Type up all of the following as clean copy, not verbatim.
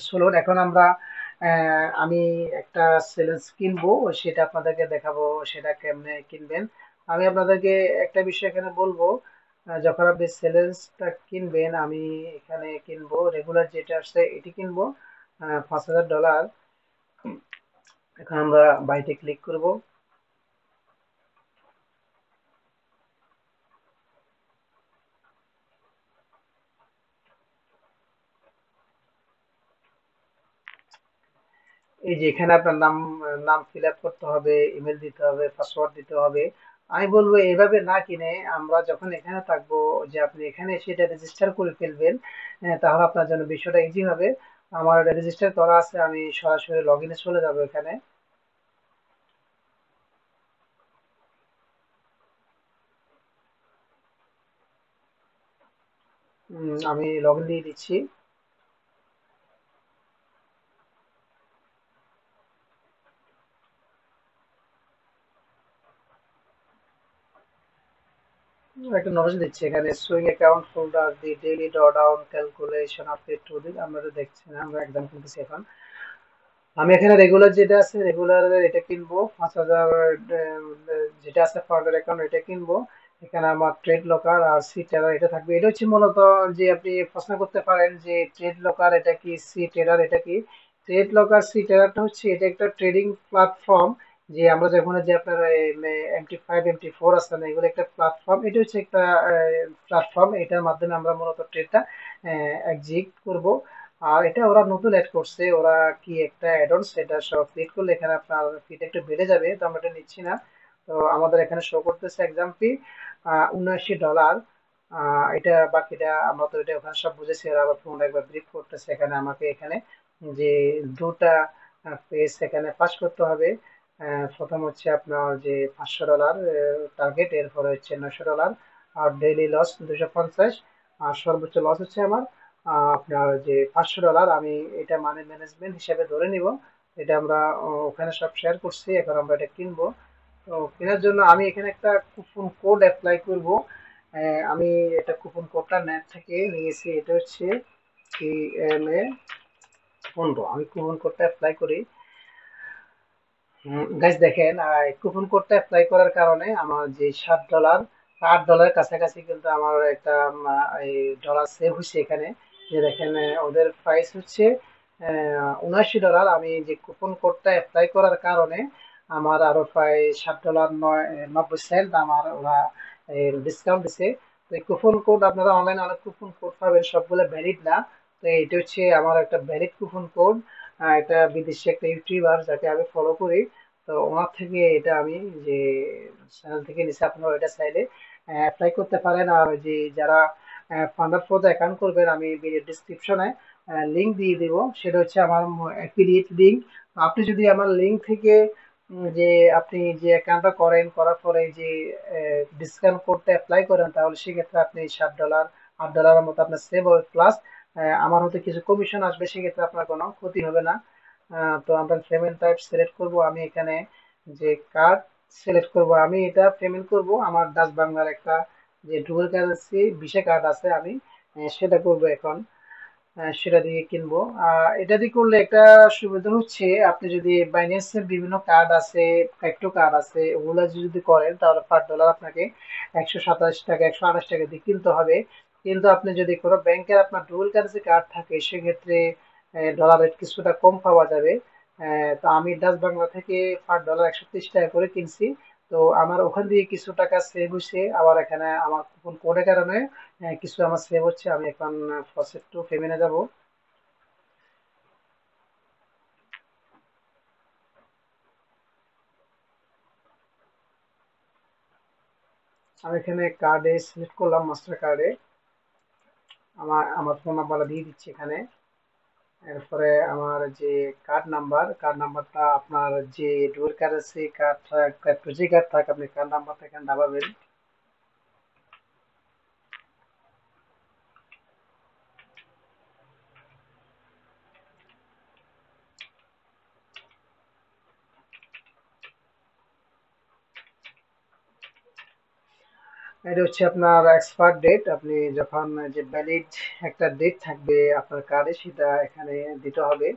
চলুন এখন আমরা আমি একটা চ্যালেঞ্জ কিনবো, সেটা আপনাদেরকে দেখাবো সেটা কেমনে কিনবেন। আমি আপনাদেরকে একটা বিষয় এখানে বলবো। যখন আপনি চ্যালেঞ্জটা কিনবেন, আমি এখানে কিনবো রেগুলার যেটা আসছে এটি কিনবো $5,000। এখন আমরা বাইতে ক্লিক করব। এই যে এখানে আপনার নাম নাম ফিল আপ করতে হবে, ইমেল দিতে হবে, পাসওয়ার্ড দিতে হবে। আমি বলবো এভাবে না কিনে আমরা যখন এখানে থাকবো, যে আপনি এখানে সেটা রেজিস্টার করে ফেলবেন, তাহলে আপনার জন্য বিষয়টা ইজি হবে। আমার রেজিস্টার করা আছে, আমি সরাসরি লগ ইনে চলে যাবো এখানে। আমি লগ ইন দিয়ে দিচ্ছি। একটা নোটিশ দিচ্ছি এখানে, swing account holder the daily drawdown calculation update to দিন। আমরা তো দেখছি না, আমরা একদম কিনতেছি এখন। আমি এখানে রেগুলার যেটা আছে রেগুলার এটা কিনবো 5,000। যেটা আছে ফান্ডার অ্যাকাউন্ট এটা কিনবো। এখানে আমার ট্রেড লকার আর সি ট্রেডার এটা থাকবে। এটা হচ্ছে মূলত যে আপনি প্রশ্ন করতে পারেন যে ট্রেড লকার এটা কি, সি ট্রেডার এটা কি। ট্রেড লকার সি ট্রেডারটা হচ্ছে এটা একটা ট্রেডিং প্ল্যাটফর্ম। যে আমরা যখন যে আপনার MT5 MT4 আছে না, এগুলো একটা প্ল্যাটফর্ম। এটা হচ্ছে একটা প্ল্যাটফর্ম, এটার মাধ্যমে আমরা মূলত ট্রেডটা এক্সিকিউট করব। আর এটা ওরা নতুন অ্যাড করছে, ওরা কি একটা অ্যাড অন, সেটা সব ক্লিক করলে এখানে আপনার ফিটা একটু বেড়ে যাবে, তো আমরা এটা নিচ্ছি না। তো আমাদের এখানে শো করতেছে এক্সাম ফি $79। এটা বাকিটা আমরা তো এটা ওখানে সব বুঝেছি, আর আবার ফোন একবার ব্রিফ করতেছে এখানে আমাকে এখানে যে দুটা পেজ এখানে পাস করতে হবে। প্রথম হচ্ছে আপনার যে $500 টার্গেট, এরপরে হচ্ছে $900। আর ডেইলি লস 250। আর সর্বোচ্চ লস হচ্ছে আমার আপনার যে $500। আমি এটা মানি ম্যানেজমেন্ট হিসেবে ধরে নিব। এটা আমরা ওখানে সব শেয়ার করছি, এখন আমরা এটা কিনবো। তো কেনার জন্য আমি এখানে একটা কুপন কোড অ্যাপ্লাই করব। আমি এটা কুপন কোডটা নেট থেকে নিয়েছি, এটা হচ্ছে CMA 15। আমি কুপন কোডটা অ্যাপ্লাই করি। গাইস দেখেন, কুপন কোডটা অ্যাপ্লাই করার কারণে আমার যে $7, $8 কাছাকাছি কিন্তু আমার একটা এই ডলার সেভ হয়েছে এখানে। যে দেখেন ওদের প্রাইস হচ্ছে $79। আমি যে কুপন কোডটা অ্যাপ্লাই করার কারণে আমার আরো প্রায় $7.90 আমার ওরা ডিসকাউন্ট দিছে। তো এই কুপন কোড আপনারা অনলাইনে অনেক কুপন কোড পাবেন, সবগুলো ভ্যালিড না। তো এটা হচ্ছে আমার একটা ভ্যালিড কুপন কোড। এটা বিদেশি একটা ইউটিউবার যাকে আমি ফলো করি, তো ওনার থেকে এটা আমি যে চ্যানেল থেকে নিচে আপনারা এটা চাইলে অ্যাপ্লাই করতে পারেন। আর যে যারা ফান্ডার ফ্লোতে অ্যাকাউন্ট করবেন, আমি ভিডিও ডিসক্রিপশনে লিংক দিয়ে দিব, সেটা হচ্ছে আমার অ্যাফিলিয়েট লিংক। আপনি যদি আমার লিংক থেকে যে আপনি যে অ্যাকাউন্টটা করেন, করার পরে যে ডিসকাউন্ট কোডটা অ্যাপ্লাই করেন, তাহলে সেক্ষেত্রে আপনি $7 $8 মতো আপনার সেভ হবে। প্লাস আমার হতে কিছু কমিশন আসবে, সেক্ষেত্রে আপনার কোনো ক্ষতি হবে না। তো আমরা পেমেন্ট টাইপ সিলেক্ট করব। আমি এখানে যে কার্ড সিলেক্ট করব, আমি এটা পেমেন্ট করব আমার ডাচ বাংলার একটা যে ডুয়াল কারেন্সি ভিসা কার্ড আছে, আমি সেটা করব এখন। সেটা দিয়ে কিনবো। এটা দিয়ে করলে একটা সুবিধা হচ্ছে, আপনি যদি বাইন্যান্সের বিভিন্ন কার্ড আছে, ক্রিপ্টো কার্ড আছে, ওগুলো যদি করেন তাহলে পার ডলার আপনাকে $127 $128 দিয়ে কিনতে হবে। কিন্তু আপনি যদি কোনো ব্যাংকের আপনার ডুয়াল কারেন্সি কার্ড থাকে, সেক্ষেত্রে ডলার রেট কিছুটা কম পাওয়া যাবে। তো আমি ডাচ বাংলা থেকে পার ডলার $130 করে কিনছি। তো আমার ওখান দিয়ে কিছু টাকা সেভ হয়েছে, আবার এখানে আমার কুপন কোডের কারণে কিছু আমার সেভ হচ্ছে। আমি এখন ফসেট টু পেমেন্টে যাব। আমি এখানে কার্ডে সিলেক্ট করলাম, মাস্টার কার্ডে আমার আমার ফোন নাম্বারটা দিয়ে দিচ্ছি এখানে। এরপরে আমার যে কার্ড নাম্বারটা আপনার যে ডুয়াল কারেন্সি কার্ড যে কার্ড থাকে, আপনি কার্ড নাম্বারটা এখানে দাবাবেন। এটা হচ্ছে আপনার এক্সপায়ার ডেট। আপনি যখন যে ভ্যালিড একটা ডেট থাকবে আপনার কার্ডে, সেটা এখানে দিতে হবে।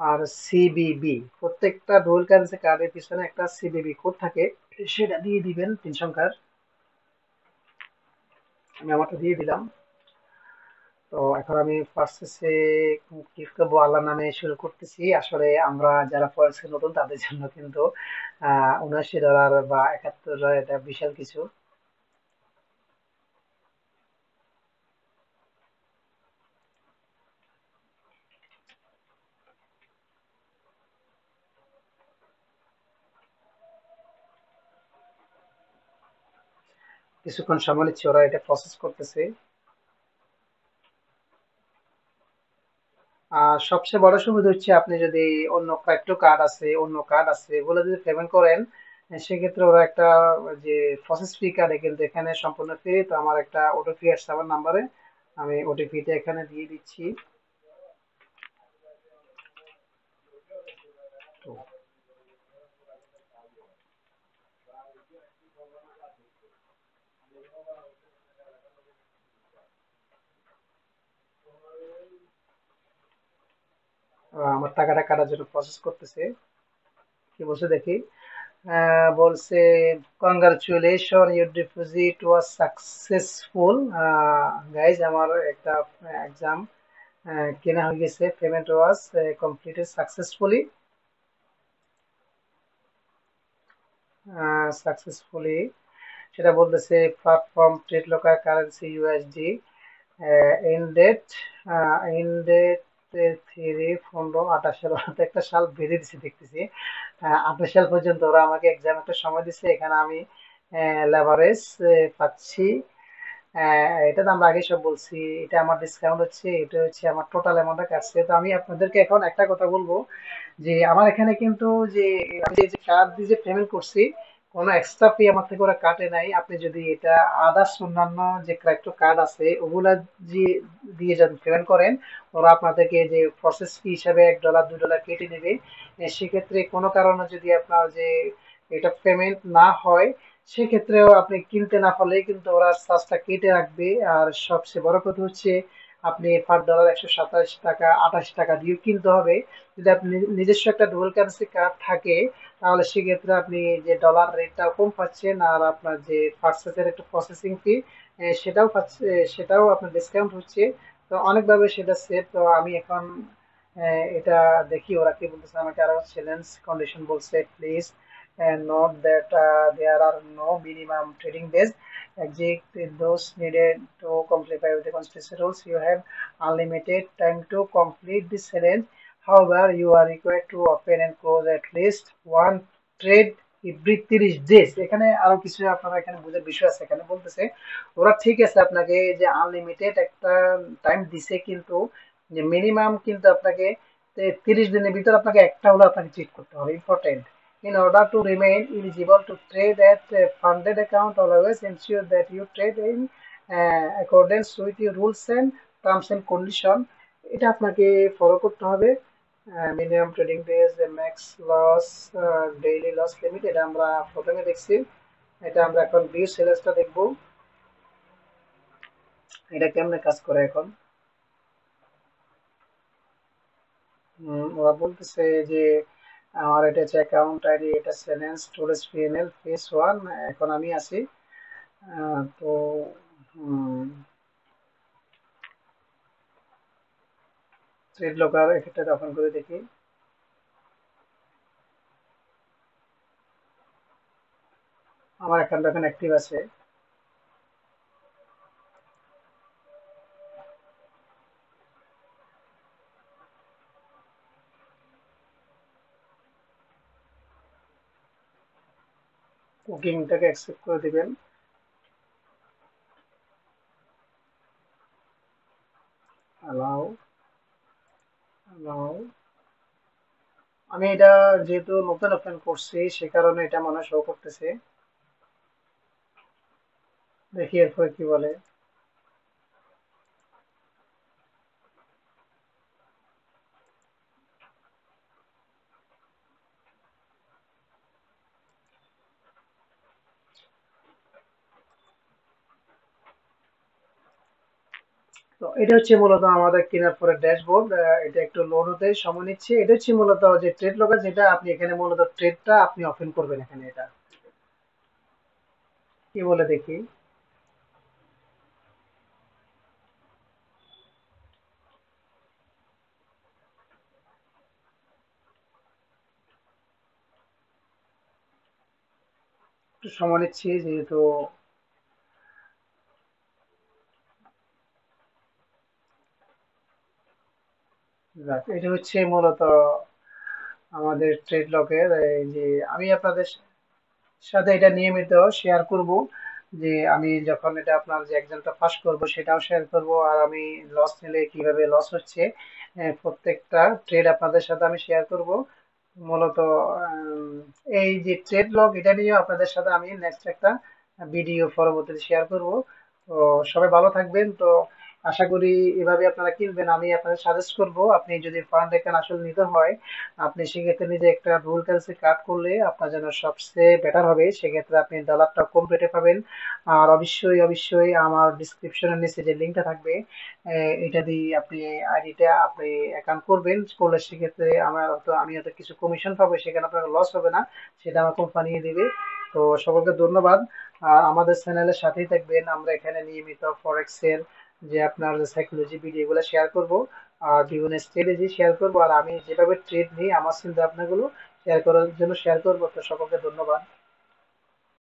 আর সিবিবি, প্রত্যেকটা ডুয়াল কারেন্সি কার্ডের পিছনে একটা সিবিবি কোড থাকে, সেটা দিয়ে দিবেন 3 সংখ্যার। আমি আমারটা দিয়ে দিলাম। তো এখন আমি প্রসেসে ক্লিক করবো, আল্লাহ নামে শুরু করতেছি। আসলে আমরা যারা ফরেক্সে নতুন তাদের জন্য কিন্তু $79 বা $71 এটা বিশাল কিছু। কিছুক্ষণ সময় নিচ্ছে, ওরা এটা প্রসেস করতেছে। আর সবচেয়ে বড় সুবিধা হচ্ছে আপনি যদি অন্য কয়েকটা কার্ড আছে, অন্য কার্ড আছে, এগুলো যদি পেমেন্ট করেন, সেক্ষেত্রে ওরা একটা যে প্রসেস ফি কাটে, কিন্তু এখানে সম্পূর্ণ ফ্রি। তো আমার একটা ওটিপি আসছে আমার নাম্বারে, আমি ওটিপিটা এখানে দিয়ে দিচ্ছি। তো আমার টাকাটা কাটার জন্য প্রসেস করতেছে। কি বলছে দেখি। বলছে, congratulation, your deposit was successful. Guys, আমার একটা এক্সাম কেনা হয়ে গেছে, পেমেন্ট ওয়াজ কমপ্লিটেড সাকসেসফুলি। সাকসেসফুলি সেটা বলতেছে। Platform trade local currency USD ended, ended 3/15/28 তো একটা সাল বেঁধে দিচ্ছে দেখতেছি। 28 সাল পর্যন্ত ওরা আমাকে এক্সাম একটা সময় দিচ্ছে। এখানে আমি লেভারেজ পাচ্ছি। এটা তো আমরা আগে সব বলছি। এটা আমার ডিসকাউন্ট হচ্ছে, এটা হচ্ছে আমার টোটাল অ্যামাউন্টটা কাটছে। তো আমি আপনাদেরকে এখন একটা কথা বলবো, যে আমার এখানে কিন্তু যে আমি যে কার্ড দিয়ে যে পেমেন্ট করছি, কোনো এক্সট্রা ফি আমার থেকে ওরা কাটে নাই। আপনি যদি এটা আদার্স অন্যান্য যে ক্রেডিট কার্ড আছে ওগুলা যে দিয়ে যদি পেমেন্ট করেন, ওরা আপনাদেরকে যে প্রসেস ফি হিসাবে $1 $2 কেটে নেবে। সেক্ষেত্রে কোনো কারণে যদি আপনার যে এটা পেমেন্ট না হয়, সেক্ষেত্রেও আপনি কিনতে না পারলেই কিন্তু ওরা চার্জটা কেটে রাখবে। আর সবচেয়ে বড় কথা হচ্ছে, আপনি পার ডলার $127 $28 দিয়ে কিনতে হবে। যদি আপনি নিজস্ব একটা ডুয়াল কারেন্সি কার্ড থাকে, তাহলে সেক্ষেত্রে আপনি যে ডলার রেটটা কম পাচ্ছেন, আর আপনার যে পার্সেসের একটা প্রসেসিং ফি সেটাও পাচ্ছে, সেটাও আপনার ডিসকাউন্ট হচ্ছে। তো অনেকভাবে সেটা সেভ। তো আমি এখন এটা দেখি ওরা কি বলতেছে। আমাকে আরো চ্যালেঞ্জ কন্ডিশন বলছে, please note that there are no minimum trading days exit those needed to comply with the constitution rules. You have unlimited time to complete this challenge. However, you are required to open and close at least one trade every 30 days. এখানে আরো কিছু আপনারা এখানে বুঝার বিষয় আছে। এখানে বলতেছে ওরা ঠিক আছে আপনাকে যে আনলিমিটেড একটা টাইম দিছে, কিন্তু যে মিনিমাম কিন্তু আপনাকে 30 দিনের ভিতর আপনাকে একটা হলে আপনাকে চেক করতে হবে, important. In order to remain eligible to trade at a funded account, always ensure that you trade in accordance with your rules and terms and condition. এটা আপনাকে ফলো করতে হবে। Minimum trading days, max loss, daily loss limit, এটা আমরা প্রথমে দেখছি। এটা আমরা এখন ভিউ সেলেসটা দেখবো, এটা কেমনে কাজ করে এখন। ওরা বলতেছে যে আমার এটা হচ্ছে অ্যাকাউন্ট আইডি, এটা চ্যালেঞ্জ স্টোরেজ পিএনএল ফেস 1। এখন আমি আছি। তো ট্রেড লোকার এক্ষেত্রে ওপেন করে দেখি। আমার অ্যাকাউন্ট এখন অ্যাক্টিভ আছে। কুকিংটাকে অ্যাকসেপ্ট করে দিবেন। Allow, allow. আমি এটা যেহেতু নতুন ওপেন করছি, সে কারণে এটা মনে শো করতেছে। দেখি এরপরে কি বলে। তো এটা হচ্ছে মূলত আমাদের কেনার পরে ড্যাশবোর্ড। এটা একটু লোড হতে সময় নিচ্ছে। এটা হচ্ছে মূলত যে ট্রেড লগার, যেটা আপনি এখানে মূলত ট্রেডটা আপনি ওপেন করবেন এখানে। এটা কি বলে দেখি। একটু সময় নিচ্ছি যেহেতু। যাক, এটা হচ্ছে মূলত আমাদের ট্রেড লকের এই যে আমি আপনাদের সাথে এটা নিয়মিত শেয়ার করব, যে আমি যখন এটা আপনার যে এক্সামটা পাস করব সেটাও শেয়ার করব, আর আমি লস নিলে কিভাবে লস হচ্ছে প্রত্যেকটা ট্রেড আপনাদের সাথে আমি শেয়ার করব মূলত। আম, এই যে ট্রেড লগ এটা নিয়েও আপনাদের সাথে আমি নেক্সট একটা ভিডিও পরবর্তীতে শেয়ার করব। তো সবাই ভালো থাকবেন। তো আশা করি এভাবে আপনারা কিনবেন। আমি আপনাদের সাজেস্ট করব, আপনি যদি ফরেন রেখান আসলে নিতে হয়, আপনি সেক্ষেত্রে নিজে একটা রুল কারেন্সি কাট করলে আপনার জন্য সবচেয়ে বেটার হবে। সেক্ষেত্রে আপনি ডলারটা কম রেটে পাবেন। আর অবশ্যই অবশ্যই আমার ডিসক্রিপশনের নিচে যে লিঙ্কটা থাকবে, এটা দিয়ে আপনি আইডিটা আপনি অ্যাকাউন্ট করবেন। করলে সেক্ষেত্রে আমার হয়তো আমি হয়তো কিছু কমিশন পাবো, সেখানে আপনার লস হবে না, সেটা আমার কোম্পানি দিবে। তো সকলকে ধন্যবাদ। আর আমাদের চ্যানেলের সাথেই থাকবেন। আমরা এখানে নিয়মিত ফরেক্স এর যে আপনার সাইকোলজি ভিডিও গুলো শেয়ার করব, আর বিভিন্ন স্ট্র্যাটেজি শেয়ার করব, আর আমি যেভাবে ট্রেড নিই আমার চিন্তা ভাবনাগুলো শেয়ার করার জন্য শেয়ার করবো। তো সকলকে ধন্যবাদ।